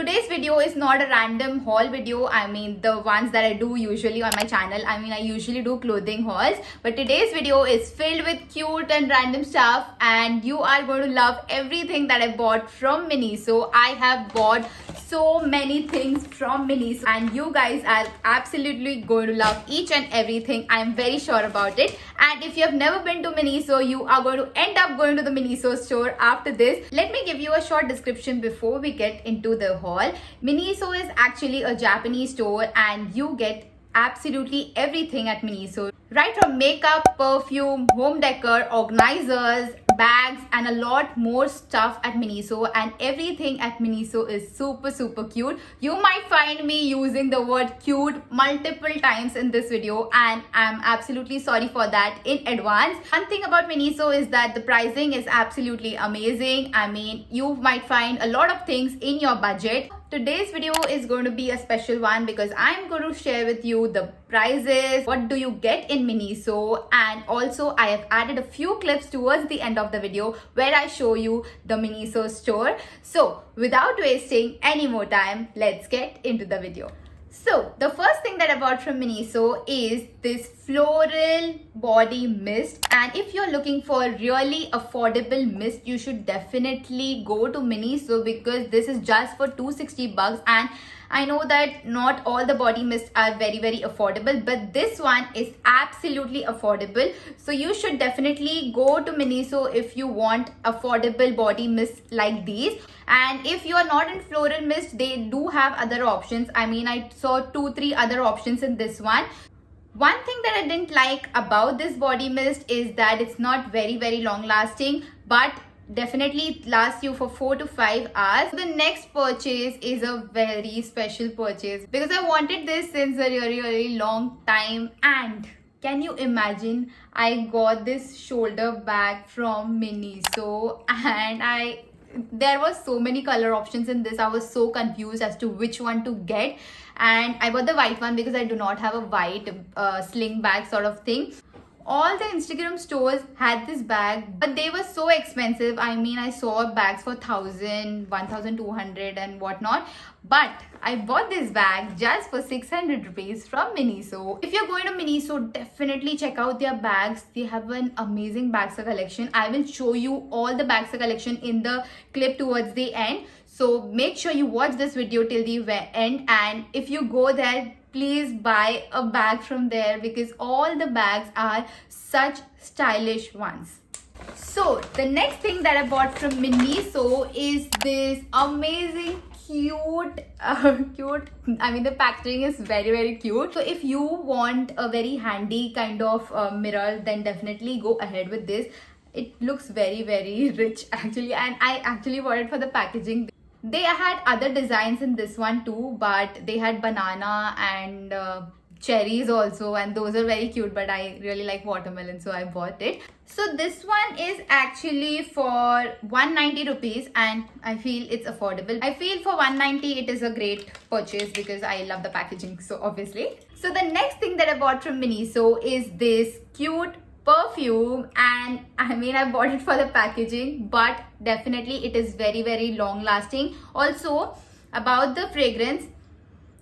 today's video is not a random haul video. I mean, the ones that I do usually on my channel. I mean, I usually do clothing hauls, but today's video is filled with cute and random stuff, and you are going to love everything that I bought from Miniso. I have bought so many things from Miniso, and you guys are absolutely going to love each and everything. I'm very sure about it. And if you have never been to Miniso, you are going to end up going to the Miniso store after this. Let me give you a short description before we get into the haul. Miniso is actually a Japanese store, and you get absolutely everything at Miniso. Right from makeup, perfume, home decor, organizers, bags, and a lot more stuff at Miniso. And everything at Miniso is super cute. You might find me using the word cute multiple times in this video, and I'm absolutely sorry for that in advance. One thing about Miniso is that the pricing is absolutely amazing. I mean, you might find a lot of things in your budget. Today's video is going to be a special one because I'm going to share with you the prices, what do you get in Miniso, and also I have added a few clips towards the end of the video where I show you the Miniso store. So without wasting any more time, let's get into the video. So the first thing that I bought from Miniso is this floral body mist, and if you're looking for really affordable mist, you should definitely go to Miniso because this is just for 260 bucks. And I know that not all the body mists are very affordable, but this one is absolutely affordable. So you should definitely go to Miniso if you want affordable body mists like these. And if you are not in floral mist, they do have other options. I mean, I saw 2-3 other options in this one. One thing that I didn't like about this body mist is that it's not very long lasting, but definitely it lasts you for 4 to 5 hours. The next purchase is a very special purchase because I wanted this since a really long time. And can you imagine, I got this shoulder bag from Miniso, and there was so many color options in this. I was so confused as to which one to get, and I bought the white one because I do not have a white sling bag sort of thing. All the Instagram stores had this bag, but they were so expensive. I mean, I saw bags for 1,000, 1,200 and whatnot, but I bought this bag just for 600 rupees from Miniso. If you're going to Miniso, definitely check out their bags. They have an amazing bags collection. I will show you all the bags collection in the clip towards the end. So make sure you watch this video till the end, and if you go there, please buy a bag from there because all the bags are such stylish ones. So the next thing that I bought from Miniso is this amazing cute I mean, the packaging is very cute. So if you want a very handy kind of mirror, then definitely go ahead with this. It looks very rich actually, and I actually bought it for the packaging. They had other designs in this one too, but they had banana and cherries also, and those are very cute, but I really like watermelon, so I bought it. So this one is actually for 190 rupees, and I feel it's affordable. I feel for 190 it is a great purchase because I love the packaging, so obviously. So the next thing that I bought from Miniso is this cute perfume, and I mean, I bought it for the packaging, but definitely it is very long lasting. Also, about the fragrance,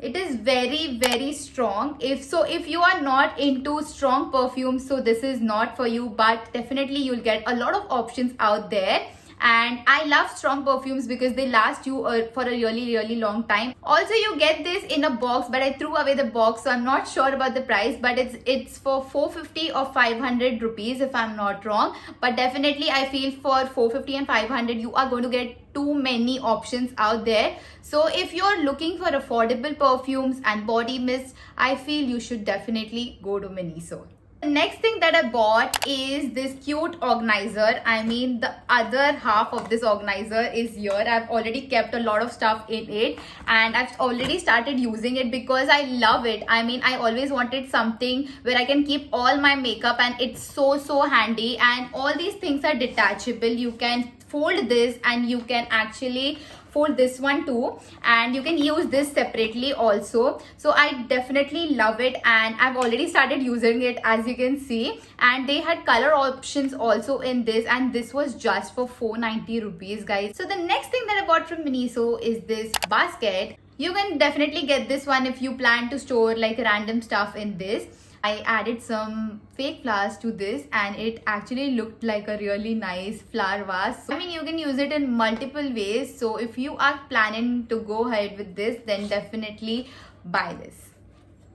it is very strong. If you are not into strong perfumes, so this is not for you, but definitely you'll get a lot of options out there. And I love strong perfumes because they last you for a really long time. Also, you get this in a box, but I threw away the box, so I'm not sure about the price, but it's for 450 or 500 rupees if I'm not wrong. But definitely I feel for 450 and 500 you are going to get too many options out there. So if you're looking for affordable perfumes and body mists, I feel you should definitely go to Miniso. The next thing that I bought is this cute organizer. I mean, the other half of this organizer is here. I've already kept a lot of stuff in it, and I've already started using it because I love it. I mean, I always wanted something where I can keep all my makeup, and it's so handy. And all these things are detachable. You can fold this and you can actually fold this one too, and you can use this separately also. So I definitely love it, and I've already started using it, as you can see. And they had color options also in this, and this was just for 490 rupees, guys. So the next thing that I bought from Miniso is this basket. You can definitely get this one if you plan to store like random stuff in this. I added some fake flowers to this, and it actually looked like a really nice flower vase. I mean, you can use it in multiple ways. So if you are planning to go ahead with this, then definitely buy this.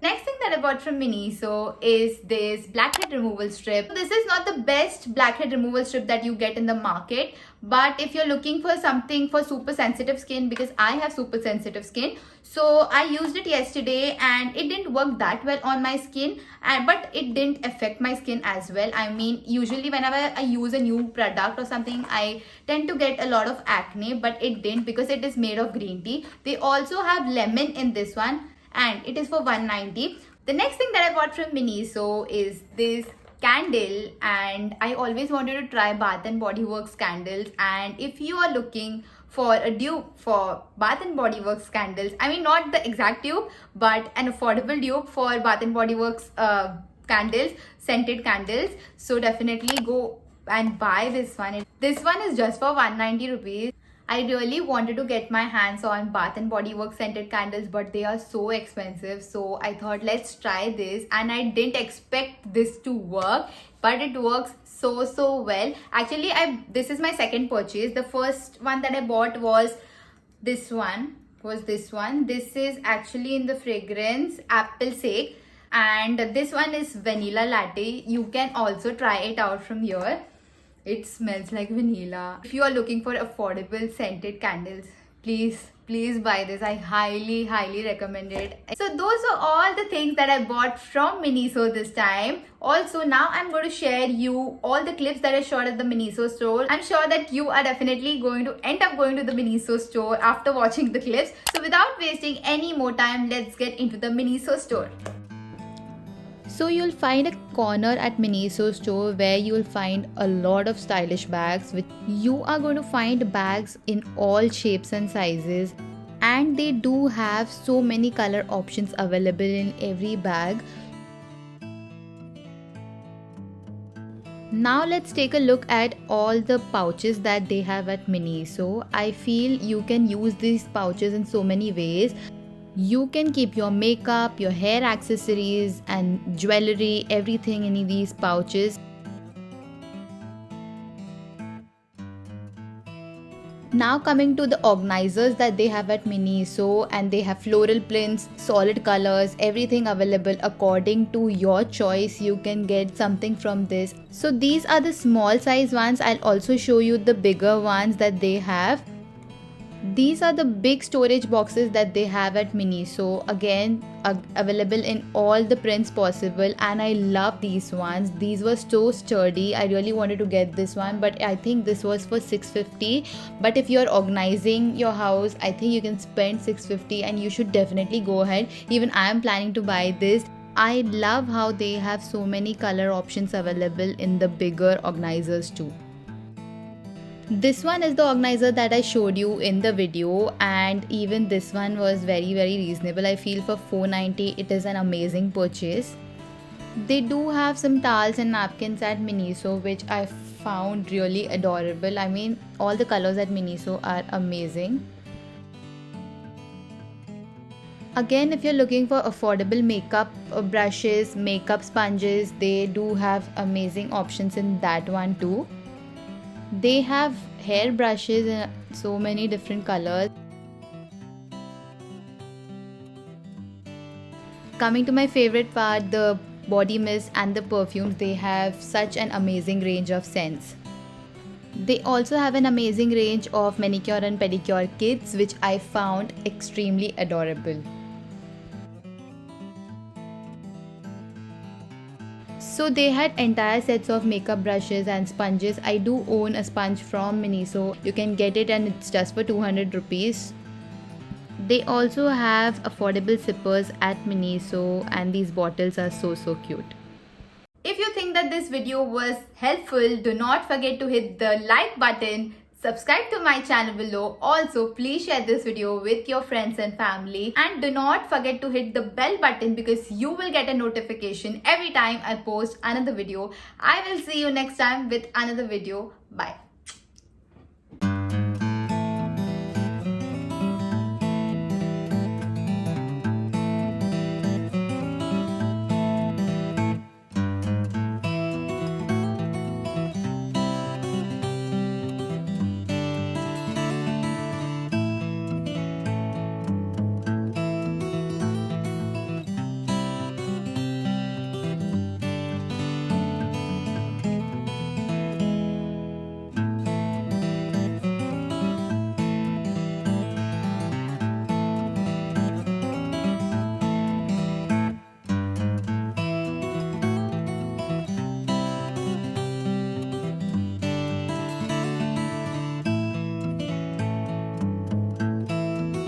Next thing that I bought from Miniso is this blackhead removal strip. This is not the best blackhead removal strip that you get in the market, but if you're looking for something for super sensitive skin, because I have super sensitive skin, so I used it yesterday and it didn't work that well on my skin, but it didn't affect my skin as well. I mean, usually whenever I use a new product or something, I tend to get a lot of acne, but it didn't because it is made of green tea. They also have lemon in this one, and it is for 190. The next thing that I bought from Miniso is this candle, and I always wanted to try Bath and Body Works candles. And if you are looking for a dupe for Bath and Body Works candles, I mean not the exact dupe, but an affordable dupe for Bath and Body Works candles, scented candles, so definitely go and buy this one. This one is just for 190 rupees. I really wanted to get my hands on Bath and Body Works scented candles, but they are so expensive. So I thought, let's try this, and I didn't expect this to work, but it works so well. Actually, this is my second purchase. The first one that I bought was this one. This is actually in the fragrance Apple Shake, and this one is vanilla latte. You can also try it out from here. It smells like vanilla. If you are looking for affordable scented candles, please buy this. I highly recommend it. So those are all the things that I bought from Miniso this time. Also, now I'm going to share you all the clips that I shot at the Miniso store. I'm sure that you are definitely going to end up going to the Miniso store after watching the clips. So without wasting any more time, let's get into the Miniso store. So you'll find a corner at Miniso store where you'll find a lot of stylish bags, which you are going to find bags in all shapes and sizes, and they do have so many color options available in every bag. Now let's take a look at all the pouches that they have at Miniso. I feel you can use these pouches in so many ways. You can keep your makeup, your hair accessories and jewelry, everything in these pouches. Now coming to the organizers that they have at Miniso, and they have floral prints, solid colors, everything available according to your choice. You can get something from this. So these are the small size ones. I'll also show you the bigger ones that they have. These are the big storage boxes that they have at Miniso. Again, available in all the prints possible, and I love these ones. These were so sturdy. I really wanted to get this one, but I think this was for 650. But if you're organizing your house, I think you can spend 650, and you should definitely go ahead. Even I am planning to buy this. I love how they have so many color options available in the bigger organizers too. This one is the organizer that I showed you in the video, and even this one was very reasonable. I feel for 490 it is an amazing purchase. They do have some towels and napkins at Miniso, which I found really adorable. I mean, all the colors at Miniso are amazing. Again, if you're looking for affordable makeup brushes, makeup sponges, they do have amazing options in that one too. They have hair brushes in so many different colors. Coming to my favorite part, the body mist and the perfumes. They have such an amazing range of scents. They also have an amazing range of manicure and pedicure kits, which I found extremely adorable. So they had entire sets of makeup brushes and sponges. I do own a sponge from Miniso. You can get it and it's just for 200 rupees. They also have affordable sippers at Miniso, and these bottles are so cute. If you think that this video was helpful, do not forget to hit the like button, subscribe to my channel below. Also, please share this video with your friends and family, and do not forget to hit the bell button because you will get a notification every time I post another video. I will see you next time with another video. Bye.